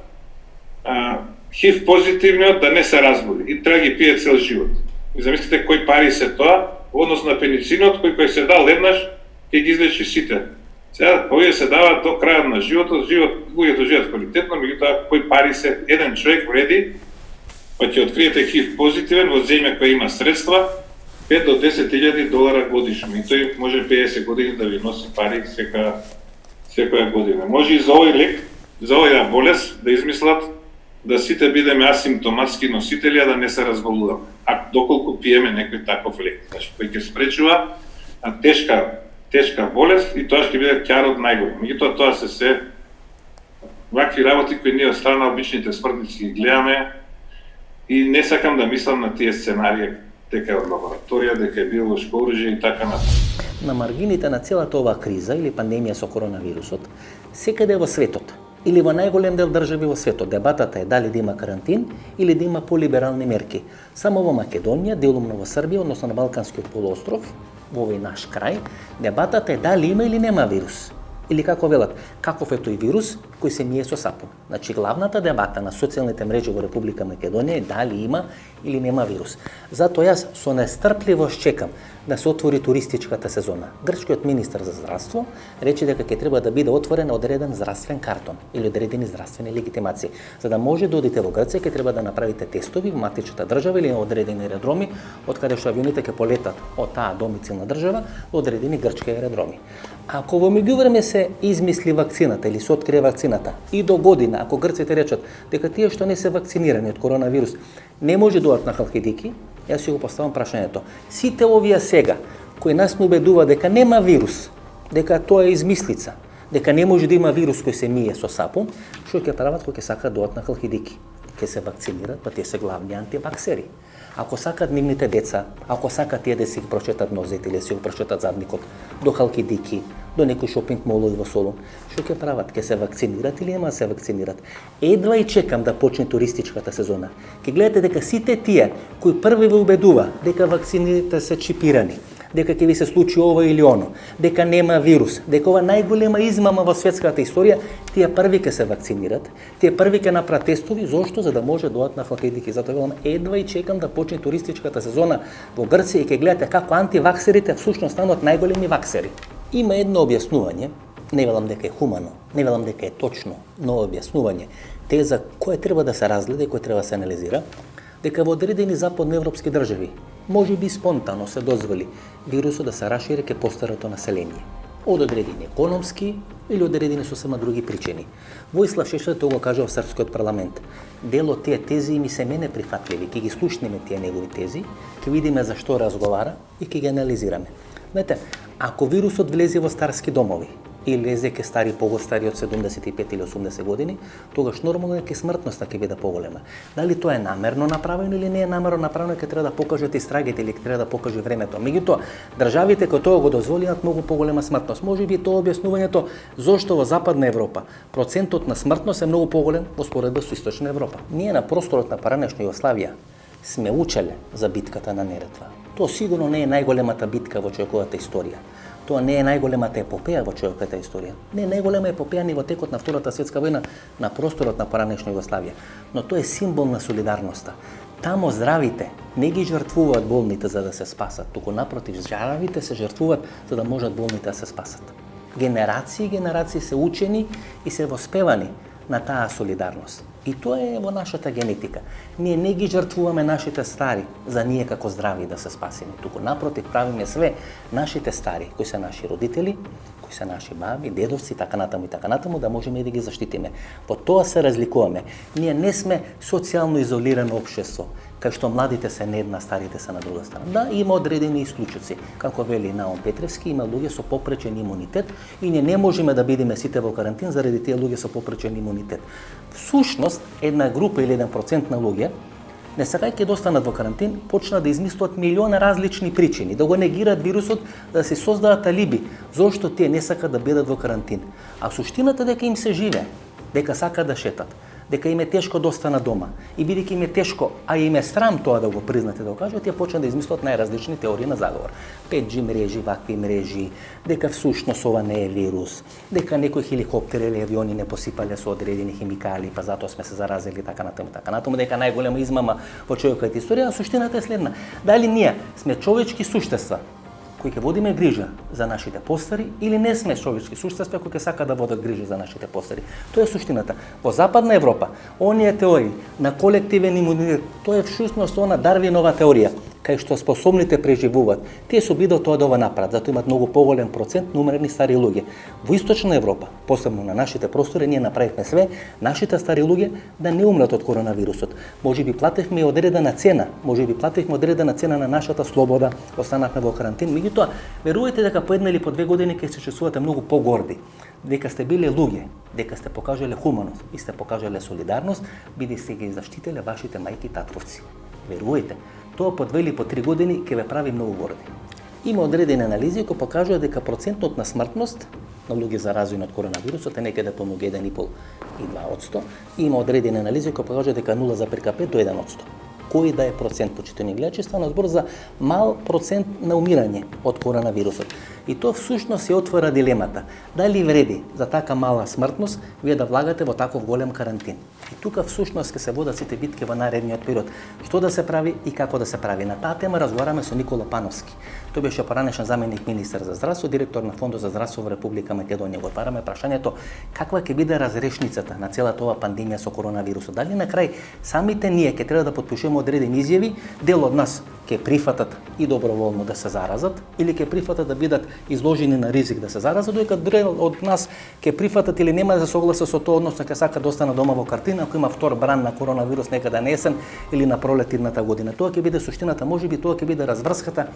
ХИВ позитивниот да не се разболи и треба ги пие цел живот. И замислите кои пари се тоа, во однос на пеницинот кој се дал еднаш, ќе ги излечи сите. Сега, овие се даваат до крајот на животот, луѓето живеат квалитетно, меѓутоа кои пари се, еден човек вреди, па ќе откриете ХИВ позитивен во земја која има средства, 5 до 10.000 $ годишно. И тој може 50 години да ви носи пари секоја година. Може и за овој лек, за овоја болест да измислат да сите бидеме асимптоматски носители, а да не се разболуваме. А доколку пиеме некој таков лек, значи кој ќе спречува тешка болест и тоа ќе биде ќарот најголем. Меѓутоа тоа се вакви работи кои ние од страна обичните смртници ги гледаме и не сакам да мислам на тие сценарии дека е од лабораторија, дека е биолошко оружје и така натаму. На маргините на целата оваа криза или пандемија со коронавирусот, секаде во светот или во најголем дел држави во светот, дебатата е дали да има карантин или да има полиберални мерки. Само во Македонија, делумно во Србија, односно на Балканскиот полуостров, во овој наш крај, дебатата е дали има или нема вирус. Или како велат, каков е тој вирус кој се мие со сапун. Значи, главната дебата на социјалните мрежи во Република Македонија е дали има или нема вирус. Затоа јас со нестрпливост чекам да се отвори туристичката сезона. Грчкиот министар за здравство рече дека ќе треба да биде отворен одреден здравствен картон или одредени здравствени легитимации. За да може да одите во Грција, ќе треба да направите тестови во матичната држава или на одредени аеродроми, од каде што авионите ќе полетат од таа домицилна држава до одредени грчки аеродроми. Ако во меѓувреме се измисли вакцината или се открие вакцината и до година, ако грците речат дека тие што не се вакцинирани од коронавирус не може да одат на Халкидики, јас си го поставам прашањето. Сите овие сега кои нас не убедува дека нема вирус, дека тоа е измислица, дека не може да има вирус кој се мие со сапун, што ќе прават кога ќе сакаат да одат на Халкидики? Ќе се вакцинират, па тие се главни антиваксери. Ако сакат нивните деца, ако сакат тие да си прочетат нозете или да си го прочетат задникот до Халкидики, до некои шопинг молови во Солун, што ќе прават? Ќе се вакцинират или нема да се вакцинират? Едва и чекам да почне туристичката сезона. Ќе гледате дека сите тие кои први ве убедува дека вакцините се чипирани, дека ќе ви се случи ова или оно, дека нема вирус, дека ова најголема измама во светската историја, тие први ќе се вакцинират, тие први ќе направат тестови, зошто? За да може да одат на Халкидики. Затоа велам, едва и чекам да почне туристичката сезона во Грција и ќе гледате како антиваксерите всушност станат најголеми ваксери. Има едно објаснување, не велам дека е хумано, не велам дека е точно, но објаснување, теза која треба да се разгледа и која треба да се анализира, дека во одредени западноевропски држави може би спонтано се дозволи вирусот да се рашири ке постарото население. Од одредени економски или одредени сосема други причини. Војслав Шешел тоа го кажа во Српскиот парламент. Дел од тие тези ми се мене прифатливи, ќе ги слушнеме тие негови тези, ќе видиме за што разговара и ќе ги анализираме. Знаете, ако вирусот влезе во старски домови и лезе ке стари стари од 75 или 80 години, тогаш нормално е ке смртноста ќе биде поголема. Дали тоа е намерно направено или не е намерно направено, ќе треба да покажат истрагите или ќе треба да покаже времето. Меѓутоа, државите кои тоа го дозволи имаат многу поголема смртност. Може би тоа објаснувањето зошто во Западна Европа процентот на смртност е многу поголем во споредба со Источна Европа. Ние на просторот на паранешна Југославија сме учеле за битката на Неретва. Тоа сигурно не е најголемата битка во човековата историја. Тоа не е најголемата епопеја во човековата историја. Не е најголема епопеја ни во текот на Втората светска војна на просторот на паранешна Југославија. Но тоа е символ на солидарноста. Тамо здравите не ги жртвуваат болните за да се спасат, туку напротив, здравите се жртвуваат за да можат болните да се спасат. Генерации и генерации се учени и се воспевани на таа солидарност. И тоа е во нашата генетика. Ние не ги жртвуваме нашите стари за ние како здрави да се спасиме. Туку напротив правиме све нашите стари, кои се наши родители, кои се наши баби, дедовци, така натаму, да можеме да ги заштитиме. По тоа се разликуваме. Ние не сме социјално изолирано општество, кај што младите се на една, старите се на друга страна. Да, има одредени исклучоци. Како вели Наум Петревски, има луѓе со попречен имунитет и ние не можеме да бидеме сите во карантин заради тие луѓе со попречен имунитет. Всушност, една група или 1% на луѓе, не сакајќи да останат во карантин, почна да измислуваат милиони различни причини, да го негираат вирусот, да се создадат алиби, зошто тие не сакаат да бидат во карантин. А суштината дека им се живе, дека сакаат да шетат, дека им е тешко да остана дома. И бидејќи им е тешко, а им е срам тоа да го признат и да го кажат, тие почнат да измислат најразлични теории на заговор. 5G мрежи, вакви мрежи, дека всушност ова не е вирус, дека некои хеликоптери или авиони не посипале со одредени химикали, па затоа сме се заразили така натаму, дека најголема измама во човековата историја. А суштината е следна: дали ние сме човечки суштества кои ќе водиме грижа за нашите постари, или не сме човечки суштества кои ќе сака да водат грижа за нашите постари. Тоа е суштината. Во Западна Европа, оние теории на колективен имунитет, тоа е всушност она Дарвинова теорија, кај што способните преживуваат. Тие се обидат тоа да ова направат, затоа имаат многу поголем процент на умрени стари луѓе. Во Источна Европа, посебно на нашите простори, ние направивме све нашите стари луѓе да не умрат од коронавирусот. Можеби платевме одредена цена, на нашата слобода, останавме во карантин. Меѓутоа, верувајте дека по 1 или по 2 години ќе се чувствувате многу погорди, дека сте биле луѓе, дека сте покажале хуманост и сте покажале солидарност, бидејќи сте ги заштителе вашите мајки и татковци. Верувајте, тоа по 2 или по 3 години ќе ве прави многу горди. Има одредени анализи кои покажуваат дека процентот на смртност на луѓе заразени од коронавирусот е некаде помеѓу 1,5 и 2%. Има одредени анализи кои покажуваат дека 0,5 до 1%. Кој да е процент, почитани гледачи, стана збор за мал процент на умирање од коронавирусот. И тоа всушност се отвора дилемата: дали вреди за така мала смртност вие да влагате во таков голем карантин? И тука всушност ќе се водат сите битки во наредниот период. Што да се прави и како да се прави? На таа тема разговараме со Никола Пановски. Тој беше поранешен заменик министер за здравство, директор на Фондот за здравство во Република Македонија. Го отвараме прашањето каква ќе биде разрешницата на целата ова пандемија со коронавирусот. Дали на крај самите ние ќе треба да потпишеме одредени изјави, дел од нас ќе прифатат и доброволно да се заразат, или ќе прифатат да бидат изложени на ризик да се заразат, додека дел од нас ќе прифатат или нема да се согласат со тоа, односно ќе сака да остана дома во карантина ако има втор бран на коронавирус некаде на есен или на пролет идната година. Тоа ќе биде суштината, можеби тоа ќе биде разврската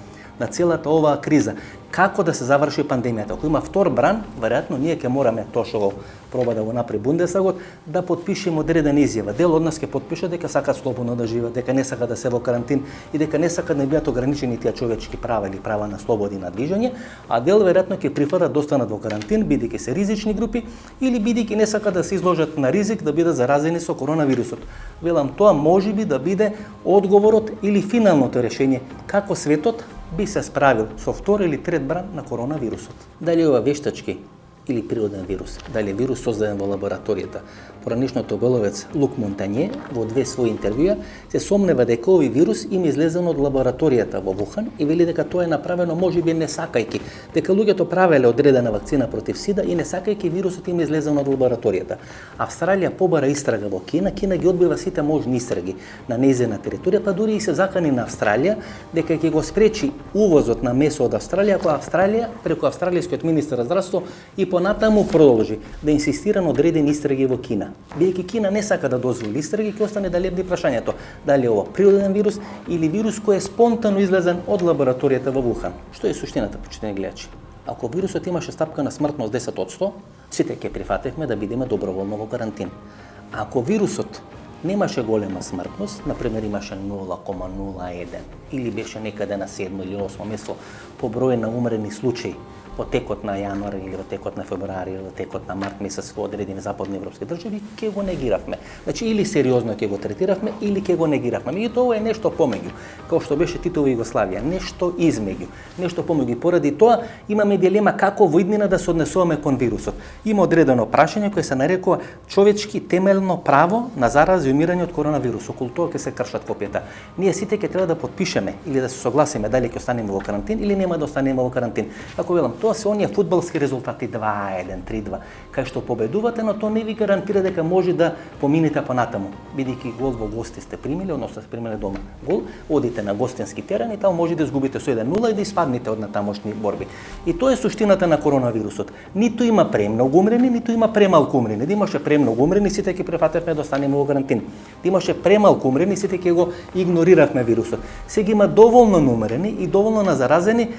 на целата оваа криза. Како да се заврши пандемијата? Ако има втор бран, веројатно ние ќе мораме, тоа што го проба да го направи Бундесагот, да потпишеме одредена изјава. Дел од нас ќе потпише дека сакаат слободно да живеат, дека не сакаат да се во карантин и дека не сакаат да бидат ограничени тие човечки права или права на слобода и на движење, а дел веројатно ќе прифатат да останат во карантин бидејќи се ризични групи или бидејќи не сакаат да се изложат на ризик да бидат заразени со коронавирусот. Велам, тоа можеби да биде одговорот или финалното решение како светот би се справил со втор или трет бран на коронавирусот. Дали ова вештачки или природен вирус, дали е вирус создаден во лабораторијата? Поранишниот обеловец Лук Монтање во 2 своји интервјуа се сомнева дека овој вирус им излезен од лабораторијата во Вухан и вели дека тоа е направено можеби не сакајки, дека луѓето правеле одредена вакцина против СИДА и не сакајки вирусот им излезен од лабораторијата. Австралија побара истрага во Кина, Кина ги одбива сите можни истраги на нејзина територија, па дури и се закани на Австралија дека ќе го спречи увозот на месо од Австралија, ако Австралија преку австралискиот министер за здравство и понатаму продолжи да инсистира на одредени истраги во Кина. Бидејќи Кина не сака да дозволи истраги, ќе остане да лебди прашањето дали е ова природен вирус или вирус кој е спонтано излезен од лабораторијата во Вухан. Што е суштината, почитани гледачи? Ако вирусот имаше стапка на смртност 10%, сите ќе прифатевме да бидеме доброволно во карантин. Ако вирусот немаше голема смртност, например имаше 0,01 или беше некаде на 7 или 8 место по број на умрени случаи во текот на јануар или во текот на февруари или во текот на март месец во одредени западни европски држави, ќе го негиравме. Значи или сериозно ќе го третиравме или ќе го негиравме. Меѓутоа ова е нешто помеѓу, како што беше Титова Југославија, нешто измеѓу, нешто помеѓу. Поради тоа имаме дилема како во иднина да се однесуваме кон вирусот. Има одредено прашање кое се нарекува човечки темелно право на зараза и умирање од коронавирус. Околу тоа ќе се кршат копијата. Ние сите ќе треба да потпишеме или да се согласиме дали ќе останеме во карантин или нема да останеме во карантин. Како велам, тоа се оние фудбалски резултати 2-1, 3-2, кај што победувате, но тоа не ви гарантира дека може да поминете понатаму. Бидејќи гол во гости сте примиле, односно сте примиле дома гол, одите на гостински терен и таму може да изгубите со 1-0 и да испаднете од натамошни борби. И тоа е суштината на коронавирусот. Ниту има премногу умрени, ниту има премалку умрени. Да имаше премногу умрени, сите ќе префатевме да останеме во карантин. Да имаше премалку умрени, сите ќе го игнориравме вирусот. Сега има доволно умрени и доволно на заразени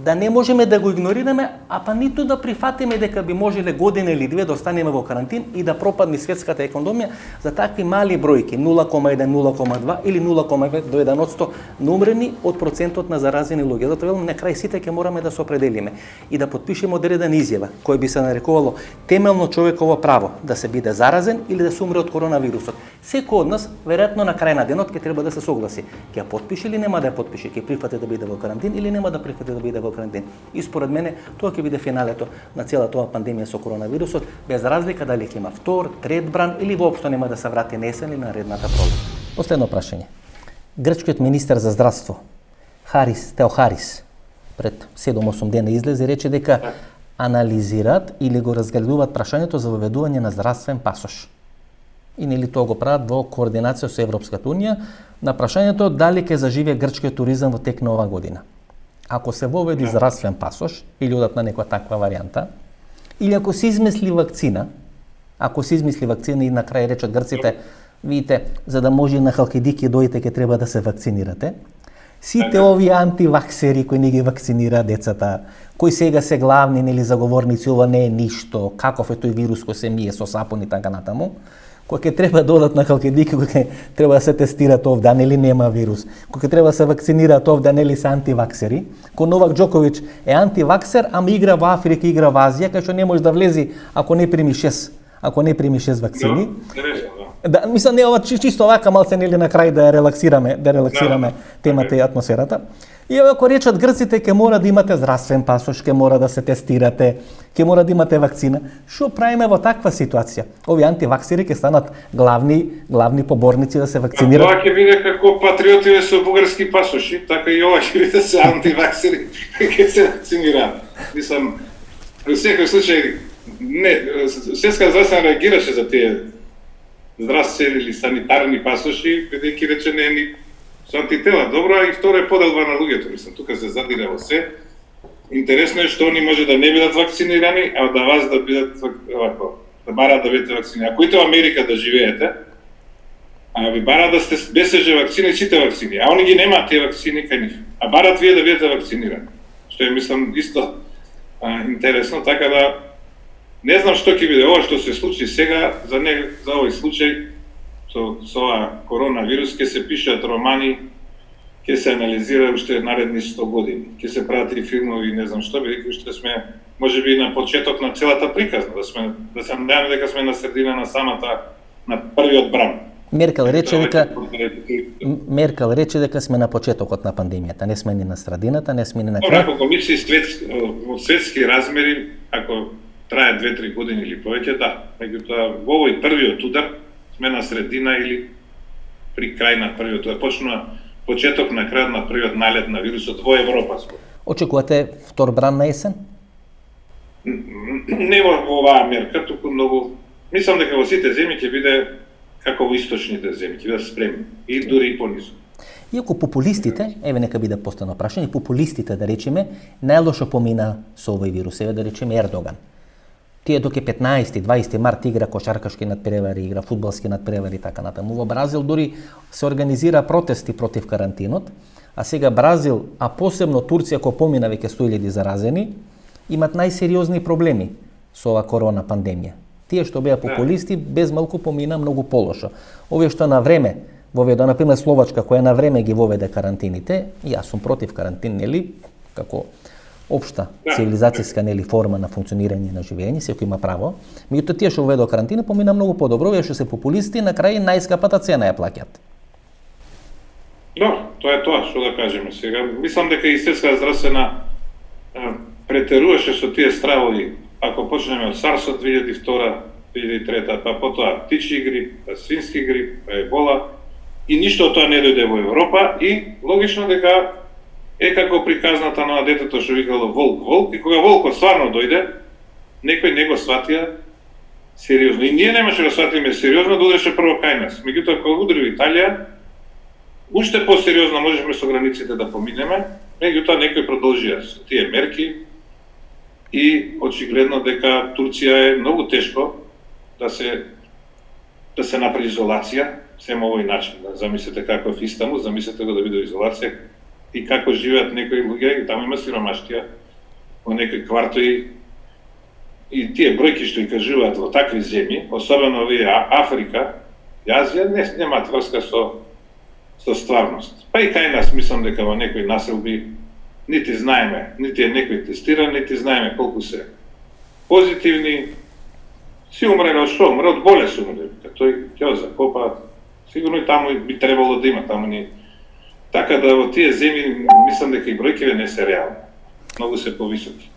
да не можеме да го игнорираме, а па ниту да прифатиме дека би можеле година или две да останеме во карантин и да пропадне светската економија за такви мали бројки, 0,1, 0,2 или 0,5 до 1% на умрени од процентот на заразени луѓе. Затоа велам, на крај сите ќе мораме да се определиме и да потпишеме одредена изјава која би се нарекувало темелно човеково право да се биде заразен или да се умре од коронавирусот. Секој од нас веројатно на крај на денот ќе треба да се согласи. Ќе ја потпише или нема да ја потпише, ќе прифати да биде во карантин или нема да прифати да биде во карантин. И според мене тоа ќе биде финалето на целата оваа пандемија со коронавирусот, без разлика дали ќе има втор, трет бран или воопшто нема да се врати на есен или наредната пролет. Последно прашање. Грчкиот министер за здравство Теохарис пред 7-8 дена излезе и рече дека анализираат или го разгледуваат прашањето за воведување на здравствен пасош. И нели тоа го прават во координација со Европската унија на прашањето дали ќе заживее грчкиот туризам во тек на оваа година. Ако се воведи здравствен пасош или одат на некоја таква варијанта, или ако се измисли вакцина, и на крај речат грците, видите, за да може на Халкидики дојдете ќе треба да се вакцинирате. Сите овие антиваксери кои не ги вакцинираат децата, кои сега се главни нели заговорници, ова не е ништо, каков е тој вирус кој се мие со сапун и така натаму, кој ќе треба да одат на Халкидики, кој ќе треба да се тестираат овде, нели нема вирус, кој ќе треба да се вакцинираат овде, нели се антиваксери, кој Новак Џоковиќ е антиваксер, ама игра во Африка, игра во Азија, кај што не може да влези ако не прими 6 вакцини. Да, мислам не ова чисто овака малце нели на крај да релаксираме темата и атмосферата. И ако речат грците ќе мора да имате здравствен пасош, ќе мора да се тестирате, ќе мора да имате вакцина, што правиме во таква ситуација? Овие антиваксери ќе станат главни поборници да се вакцинират. Тоа ќе биде како патриоти со бугарски пасоши, така и ова ќе биде се антиваксери ќе се вакцинираат. Мислам, во секој случај Светска здравствена реагираше за тие здравствени или санитарни пасоши, бидејќи рече не е ни со антитела. Добро, и второ е поделба на луѓето, мислам, тука се задира во се. Интересно е што они може да не бидат вакцинирани, а да вас да бидат овако, да бараат да бидете вакцинирани. Ако ите во Америка да живеете, а ви бараат да сте БСЖ вакцини, сите вакцини, а они ги немаат тие вакцини кај нив. А бараат вие да бидете вакцинирани. Што е, мислам, исто интересно, така да не знам што ќе биде ова што се случи сега, за овој случај со ова коронавирус ќе се пишат романи, ќе се анализира уште наредни 100 години, ќе се прават и филмови, не знам што, бидејќи уште сме можеби на почеток на целата приказна, да се надеваме дека сме на средина на првиот бран. Меркел рече дека сме на почетокот на пандемијата, не сме ни на средината, не сме ни на крај. Ако го мисли во светски размери, ако трае 2-3 години или повеќе, да. Меѓутоа, во овој првиот удар сме на средина или при крај на првиот удар. Почнува почеток на крајот на првиот налет на вирусот во Европа. Очекувате втор бран на есен? Не во оваа мерка, туку многу. Мислам дека во сите земји ќе биде како во источните земји, ќе бидат спремни и дури и понизу. Иако популистите, еве нека биде поставено прашање, популистите да речеме најлошо помина со овој вирус, еве да речеме Ердоган. Тие доке 15-20 март игра кошаркашки надпревари, игра фудбалски надпревари и така натаму. Во Бразил дури се организира протести против карантинот, а сега Бразил, а посебно Турција која помина веќе 100.000 заразени, имат најсериозни проблеми со ова корона пандемија. Тие што беа популисти без малку помина многу полошо. Овие што на време воведе, например Словачка која на време ги воведе карантините, јас сум против карантин, нели, како општа цивилизацијска нели форма на функционирање на живење, секој има право. Меѓутоа тие што воведоа карантина помина многу подобро, овие што се популисти на крај најскапата цена ја плаќаат. Да, тоа е тоа што да кажеме сега. Мислам дека и Светска здравствена претеруваше со тие стравови. Ако почнеме од SARS-от 2002-2003, па потоа птичји грип, па свински грип, па ебола, и ништо од тоа не дојде во Европа и логично дека е како приказната на детето што викало волк, и кога волкот стварно дојде, некој не го сватија сериозно. И ние немаше да сватиме сериозно, додеше прво кај нас. Меѓутоа, кога удри Италија, уште посериозно можеме со границите да поминеме, меѓутоа некој продолжија со тие мерки и очигледно дека Турција е многу тешко да се направи изолација, сем овој начин. Замислете каков Истанбул, замислете го да биде изолација и како живеат некои луѓе, таму има сиромаштија, во некои квартови, и тие бројки што и кажуваат во такви земји, особено овие Африка и Азија, немаат врска со стварност. Па и кај нас мислам дека во некои населби нити знаеме, нити е некој тестиран, нити знаеме колку се позитивни. Си умреле од што? Умре од болест умре. Тој ќе го закопаат. Сигурно и таму би требало да има, таму ни. Така да во тие земји мислам дека и бројките не се реални. Многу се повисоки.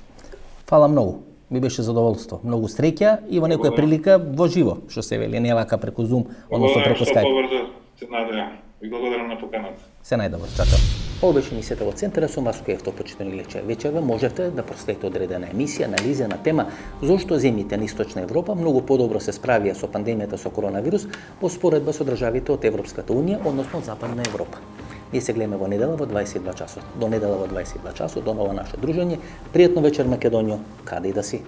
Фала многу. Ми беше задоволство. Многу среќа и во некоја прилика во живо, што се вели, не вака преку Zoom, односно преку Skype. Побрзо те надевам. Ви благодарам на поканата. Се најдобро, чао. Ова беше емисијата во Центарот со Васко Евтов, почитувани гледачи. Вечерва можете да проследите одредена емисија, анализа на тема зошто земјите на Источна Европа многу подобро се справија со пандемијата со коронавирус во споредба со државите од Европската унија, односно Западна Европа. Ние се гледаме во недела во 22 часот. До недела во 22 часот, до ново наше дружење. Пријатно вечер, Македонијо, каде и да си.